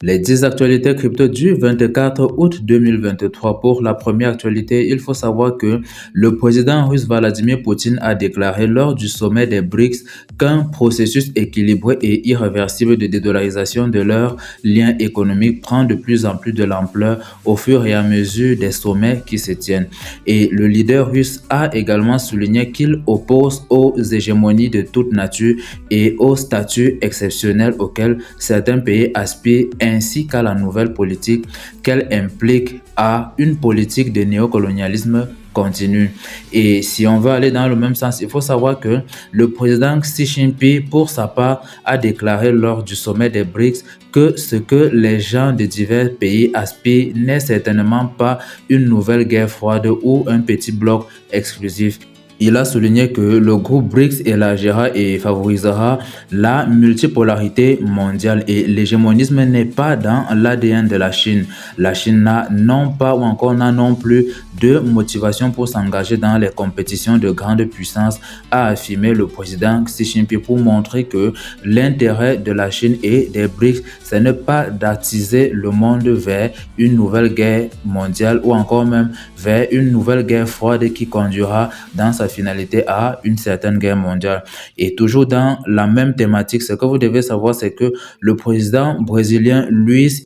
Les 10 actualités crypto du 24 août 2023. Pour la première actualité, il faut savoir que le président russe Vladimir Poutine a déclaré lors du sommet des BRICS qu'un processus équilibré et irréversible de dédollarisation de leurs liens économiques prend de plus en plus de l'ampleur au fur et à mesure des sommets qui se tiennent. Et le leader russe a également souligné qu'il oppose aux hégémonies de toute nature et aux statuts exceptionnels auxquels certains pays aspirent, ainsi qu'à la nouvelle politique qu'elle implique à une politique de néocolonialisme continu. Et si on veut aller dans le même sens, il faut savoir que le président Xi Jinping, pour sa part, a déclaré lors du sommet des BRICS que ce que les gens de divers pays aspirent n'est certainement pas une nouvelle guerre froide ou un petit bloc exclusif. Il a souligné que le groupe BRICS élargira et favorisera la multipolarité mondiale et l'hégémonisme n'est pas dans l'ADN de la Chine. La Chine n'a non pas ou encore n'a non plus de motivation pour s'engager dans les compétitions de grande puissance, a affirmé le président Xi Jinping pour montrer que l'intérêt de la Chine et des BRICS, ce n'est pas d'attiser le monde vers une nouvelle guerre mondiale ou encore même vers une nouvelle guerre froide qui conduira dans sa finalité à une certaine guerre mondiale. Et toujours dans la même thématique, ce que vous devez savoir, c'est que le président brésilien Luiz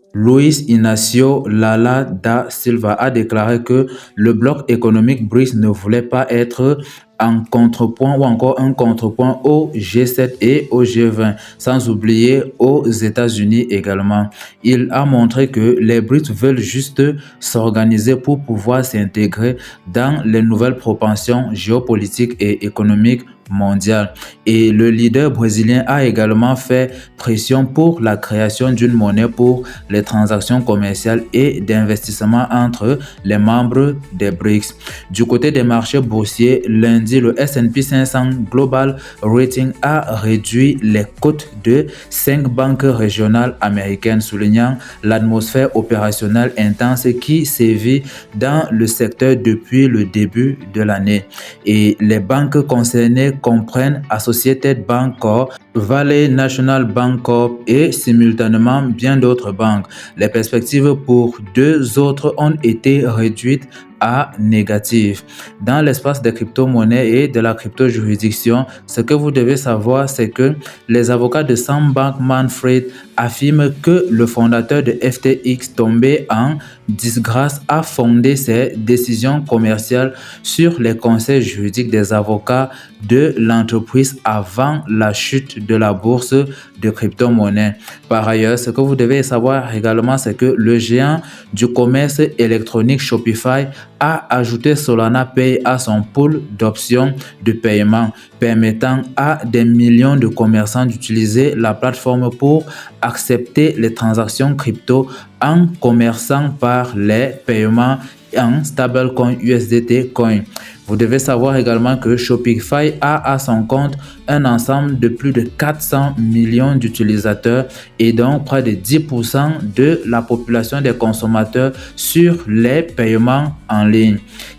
Inácio Lula da Silva a déclaré que le bloc économique BRICS ne voulait pas être en contrepoint ou encore un contrepoint au G7 et au G20, sans oublier aux États-Unis également. Il a montré que les BRICS veulent juste s'organiser pour pouvoir s'intégrer dans les nouvelles propensions géopolitiques et économiques mondiale. Et le leader brésilien a également fait pression pour la création d'une monnaie pour les transactions commerciales et d'investissement entre les membres des BRICS. Du côté des marchés boursiers, lundi, le S&P 500 Global Rating a réduit les cotes de 5 banques régionales américaines, soulignant l'atmosphère opérationnelle intense qui sévit dans le secteur depuis le début de l'année. Et les banques concernées comprennent Associated Bank Corp, Valley National Bank Corp et simultanément bien d'autres banques. Les perspectives pour deux autres ont été réduites à négatif. Dans l'espace des crypto-monnaies et de la crypto-juridiction, ce que vous devez savoir, c'est que les avocats de Sam Bankman-Fried affirment que le fondateur de FTX tombé en disgrâce a fondé ses décisions commerciales sur les conseils juridiques des avocats de l'entreprise avant la chute de la bourse de crypto-monnaies. Par ailleurs, ce que vous devez savoir également, c'est que le géant du commerce électronique Shopify a ajouté Solana Pay à son pool d'options de paiement, permettant à des millions de commerçants d'utiliser la plateforme pour accepter les transactions crypto en commerçant par les paiements en stablecoin USDT Coin. Vous devez savoir également que Shopify a à son compte un ensemble de plus de 400 millions d'utilisateurs et donc près de 10% de la population des consommateurs sur les paiements en ligne.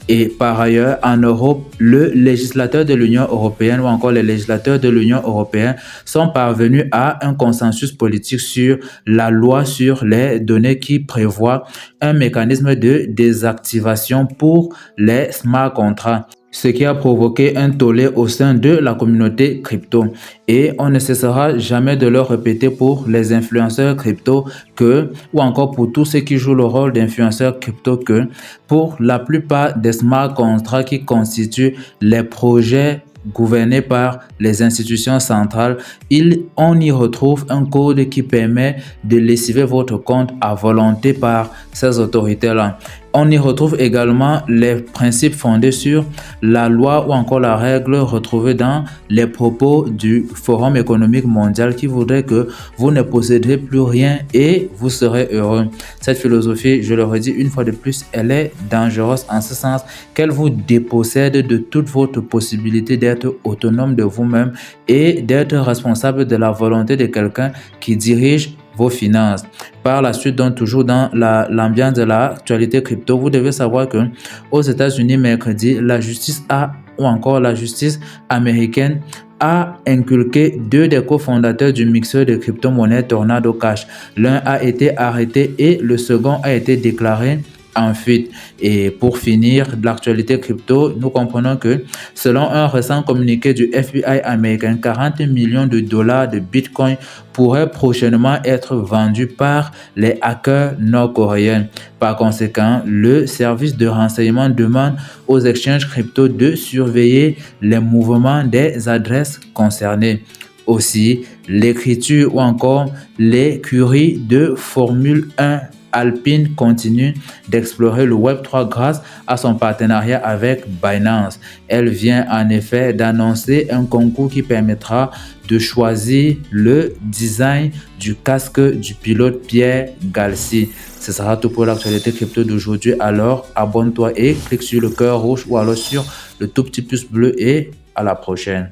Et par ailleurs, en Europe, le législateur de l'Union européenne ou encore les législateurs de l'Union européenne sont parvenus à un consensus politique sur la loi sur les données qui prévoit un mécanisme de désactivation pour les smart contracts, ce qui a provoqué un tollé au sein de la communauté crypto. Et on ne cessera jamais de le répéter pour les influenceurs crypto ou encore pour tous ceux qui jouent le rôle d'influenceurs crypto, que pour la plupart des smart contracts qui constituent les projets gouvernés par les institutions centrales, on y retrouve un code qui permet de lessiver votre compte à volonté par ces autorités-là. On y retrouve également les principes fondés sur la loi ou encore la règle retrouvée dans les propos du Forum économique mondial qui voudrait que vous ne posséderez plus rien et vous serez heureux. Cette philosophie, je le redis une fois de plus, elle est dangereuse en ce sens qu'elle vous dépossède de toute votre possibilité d'être autonome de vous-même et d'être responsable de la volonté de quelqu'un qui dirige vos finances. Par la suite, donc toujours dans l'ambiance de l'actualité crypto, vous devez savoir que aux États-Unis mercredi, la justice américaine a inculqué deux des cofondateurs du mixeur de crypto-monnaie Tornado Cash. L'un a été arrêté et le second a été déclaré en fuite. Et pour finir de l'actualité crypto, nous comprenons que selon un récent communiqué du FBI américain, 40 millions de dollars de Bitcoin pourraient prochainement être vendus par les hackers nord-coréens. Par conséquent, le service de renseignement demande aux exchanges crypto de surveiller les mouvements des adresses concernées. Aussi, l'écriture ou encore l'écurie de Formule 1 Alpine continue d'explorer le Web3 grâce à son partenariat avec Binance. Elle vient en effet d'annoncer un concours qui permettra de choisir le design du casque du pilote Pierre Gasly. Ce sera tout pour l'actualité crypto d'aujourd'hui. Alors, abonne-toi et clique sur le cœur rouge ou alors sur le tout petit pouce bleu et à la prochaine.